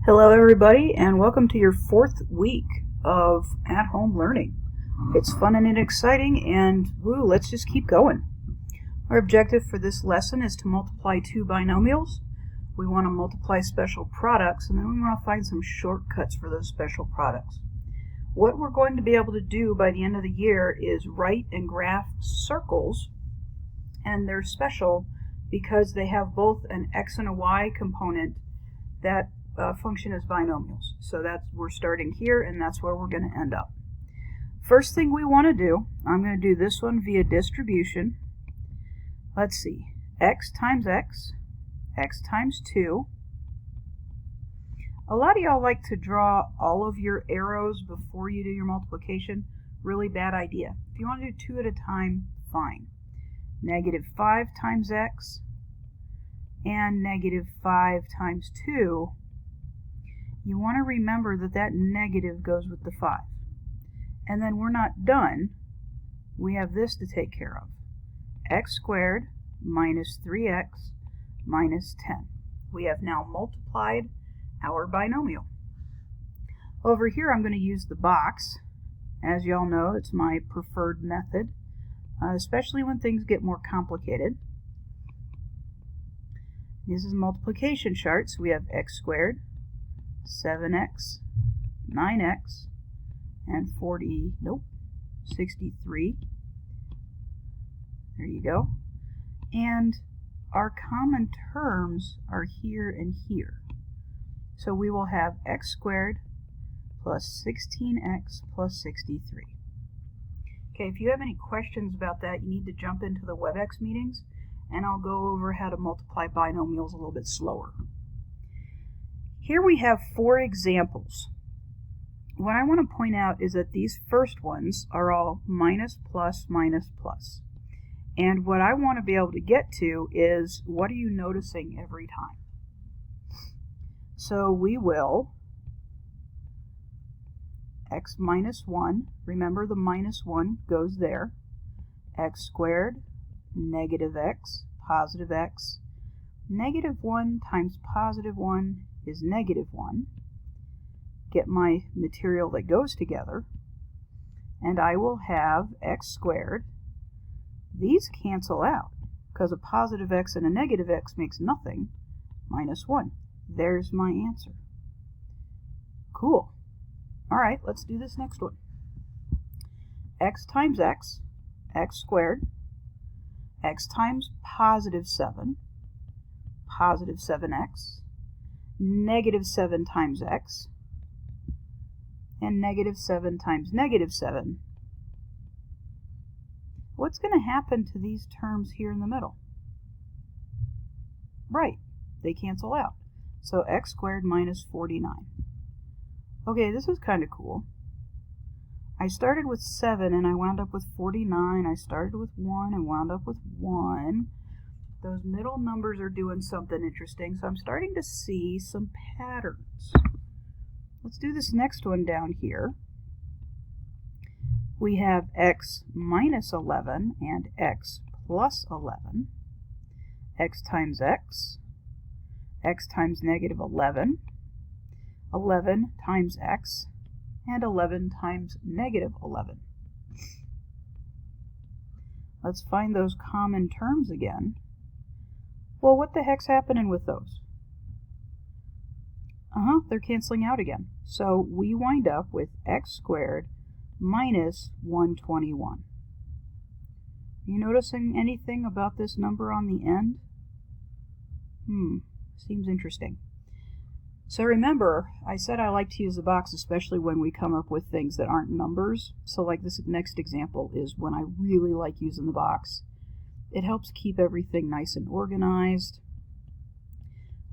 Hello everybody, and welcome to your fourth week of at-home learning. It's fun and exciting, and let's just keep going. Our objective for this lesson is to multiply two binomials. We want to multiply special products, and then we want to find some shortcuts for those special products. What we're going to be able to do by the end of the year is write and graph circles, and they're special because they have both an x and a y component that function as binomials. So we're starting here, and that's where we're going to end up. First thing we want to do, I'm going to do this one via distribution. Let's see, x times x, x times 2. A lot of y'all like to draw all of your arrows before you do your multiplication. Really bad idea. If you want to do two at a time, fine. Negative 5 times x and negative 5 times 2. You want to remember that that negative goes with the 5. And then we're not done. We have this to take care of. X squared minus 3x minus 10. We have now multiplied our binomial. Over here I'm going to use the box. As y'all know, it's my preferred method, especially when things get more complicated. This is a multiplication chart, so we have x squared, 7x, 9x, and 63. There you go. And our common terms are here and here. So we will have x squared plus 16x plus 63. Okay, if you have any questions about that, you need to jump into the WebEx meetings, and I'll go over how to multiply binomials a little bit slower. Here we have 4 examples. What I want to point out is that these first ones are all minus, plus, minus, plus. And what I want to be able to get to is, what are you noticing every time? So we will x minus 1, remember the minus 1 goes there, x squared, negative x, positive x, negative 1 times positive 1 is negative 1. Get my material that goes together, and I will have x squared. These cancel out, because a positive x and a negative x makes nothing, minus 1. There's my answer. Cool. Alright, let's do this next one. X times x, x squared, x times positive 7, positive 7x, negative 7 times x, and negative 7 times negative 7. What's going to happen to these terms here in the middle? Right, they cancel out. So x squared minus 49. Okay, this is kind of cool. I started with 7 and I wound up with 49. I started with 1 and wound up with 1. Those middle numbers are doing something interesting, so I'm starting to see some patterns. Let's do this next one down here. We have x minus 11 and x plus 11. X times x, x times negative 11, 11 times x, and 11 times negative 11. Let's find those common terms again. Well, what the heck's happening with those? They're canceling out again. So we wind up with x squared minus 121. You noticing anything about this number on the end? Seems interesting. So remember, I said I like to use the box, especially when we come up with things that aren't numbers. So like this next example is when I really like using the box. It helps keep everything nice and organized.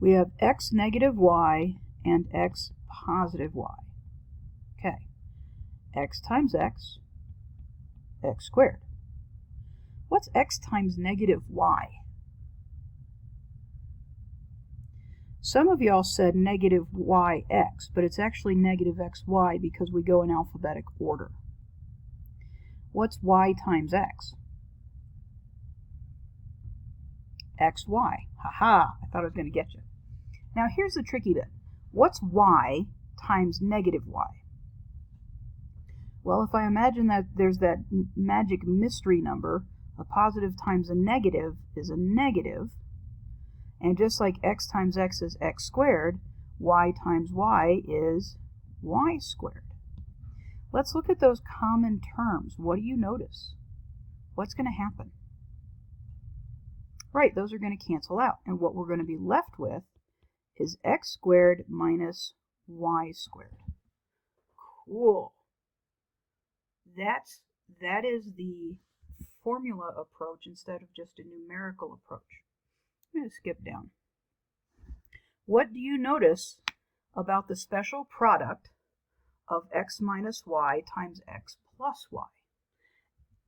We have x negative y and x positive y. Okay. X times x, x squared. What's x times negative y? Some of y'all said negative yx, but it's actually negative xy because we go in alphabetic order. What's y times x? xy. Haha, I thought I was going to get you. Now here's the tricky bit. What's y times negative y? Well, if I imagine that there's that magic mystery number, a positive times a negative is a negative, and just like x times x is x squared, y times y is y squared. Let's look at those common terms. What do you notice? What's going to happen? Right, those are going to cancel out, and what we're going to be left with is x squared minus y squared. Cool. That is the formula approach instead of just a numerical approach. I'm going to skip down. What do you notice about the special product of x minus y times x plus y?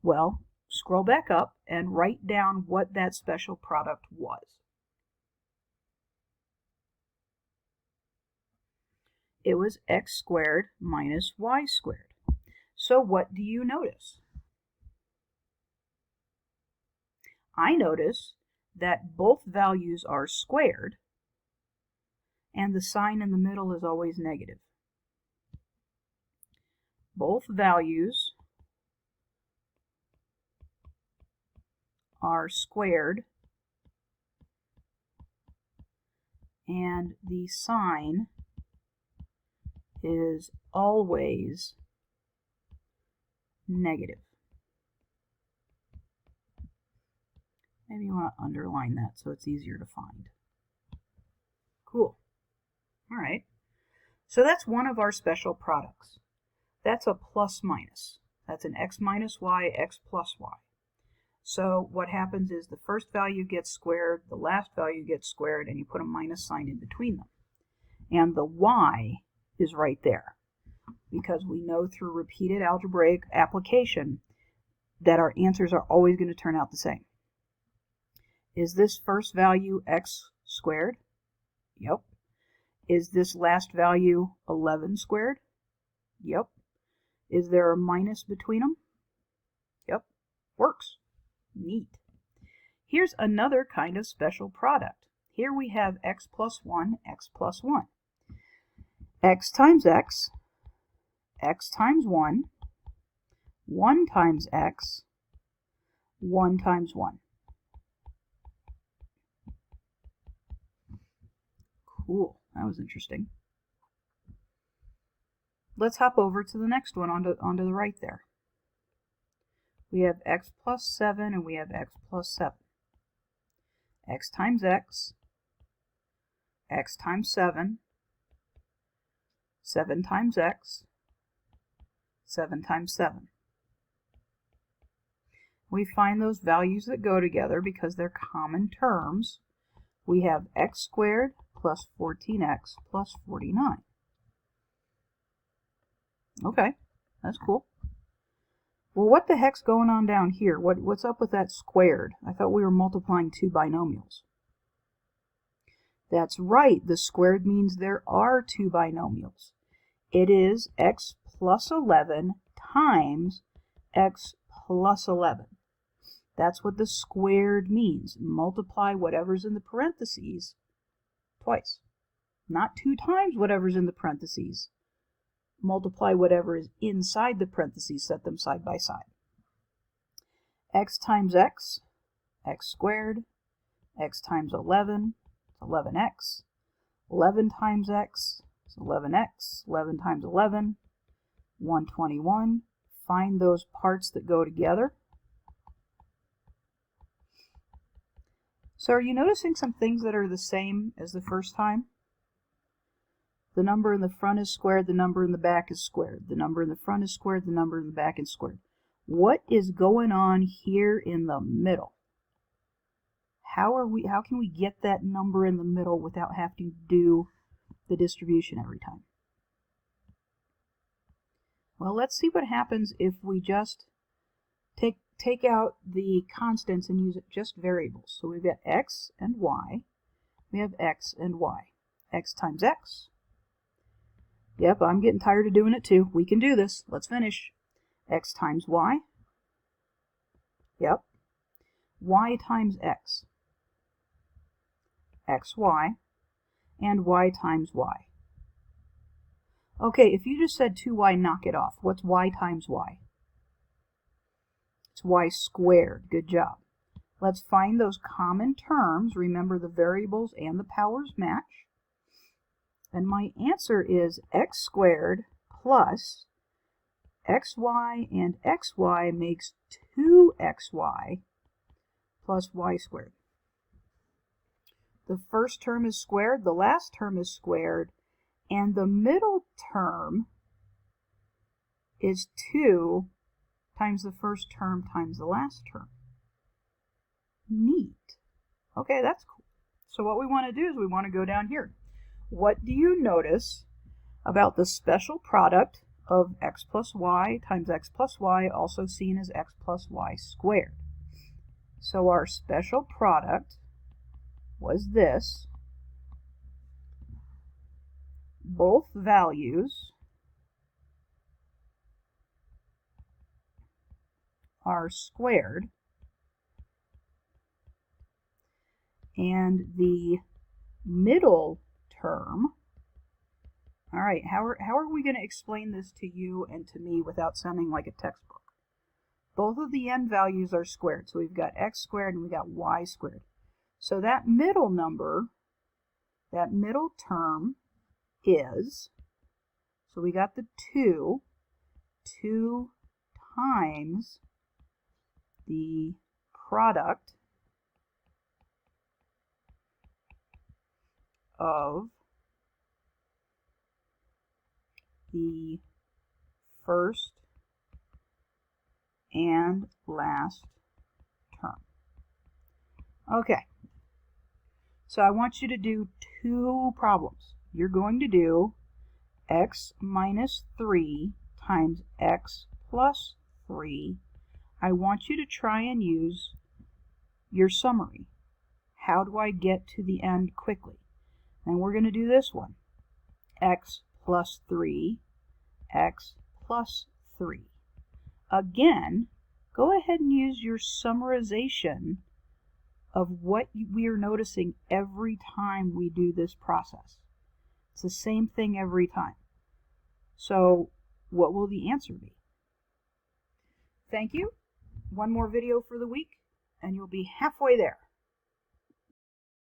Well, scroll back up and write down what that special product was. It was x squared minus y squared. So what do you notice? I notice that both values are squared and the sign in the middle is always negative. Both values are squared and the sign is always negative. Maybe you want to underline that so it's easier to find. Cool. All right. So that's one of our special products. That's a plus minus. That's an x minus y, x plus y. So what happens is the first value gets squared, the last value gets squared, and you put a minus sign in between them. And the y is right there, because we know through repeated algebraic application that our answers are always going to turn out the same. Is this first value x squared? Yep. Is this last value 11 squared? Yep. Is there a minus between them? Yep. Works. Neat. Here's another kind of special product. Here we have x plus 1, x plus 1. X times x, x times 1, 1 times x, 1 times 1. Cool. That was interesting. Let's hop over to the next one onto the right there. We have x plus 7 and we have x plus 7. X times x, x times 7, 7 times x, 7 times 7. We find those values that go together because they're common terms. We have x squared plus 14x plus 49. Okay, that's cool. Well, what the heck's going on down here? What's up with that squared? I thought we were multiplying two binomials. That's right, the squared means there are two binomials. It is x plus 11 times x plus 11. That's what the squared means. Multiply whatever's in the parentheses twice. Not 2 times whatever's in the parentheses. Multiply whatever is inside the parentheses, set them side by side. X times x, x squared. X times 11, 11x. 11 times x, is 11x. 11 times 11, 121. Find those parts that go together. So are you noticing some things that are the same as the first time? The number in the front is squared, the number in the back is squared. The number in the front is squared, the number in the back is squared. What is going on here in the middle? How can we get that number in the middle without having to do the distribution every time? Well, let's see what happens if we just take out the constants and use it just variables. So we've got x and y. We have x and y. X times x. Yep, I'm getting tired of doing it too. We can do this. Let's finish. X times y. Yep. Y times x. xy. And y times y. Okay, if you just said 2y, knock it off. What's y times y? It's y squared. Good job. Let's find those common terms. Remember, the variables and the powers match. And my answer is x squared plus xy and xy makes 2xy plus y squared. The first term is squared, the last term is squared, and the middle term is 2 times the first term times the last term. Neat. Okay, that's cool. So what we want to do is we want to go down here. What do you notice about the special product of x plus y times x plus y, also seen as x plus y squared? So our special product was this. Both values are squared, and the middle term, all right, how are we going to explain this to you and to me without sounding like a textbook? Both of the n values are squared, so we've got x squared and we got y squared. So that middle number, that middle term is, so we got the 2 times the product of the first and last term. Okay, so I want you to do 2 problems. You're going to do x minus 3 times x plus 3. I want you to try and use your summary. How do I get to the end quickly? And we're going to do this one. X plus 3, x plus 3. Again, go ahead and use your summarization of what we are noticing every time we do this process. It's the same thing every time. So what will the answer be? Thank you. One more video for the week, and you'll be halfway there.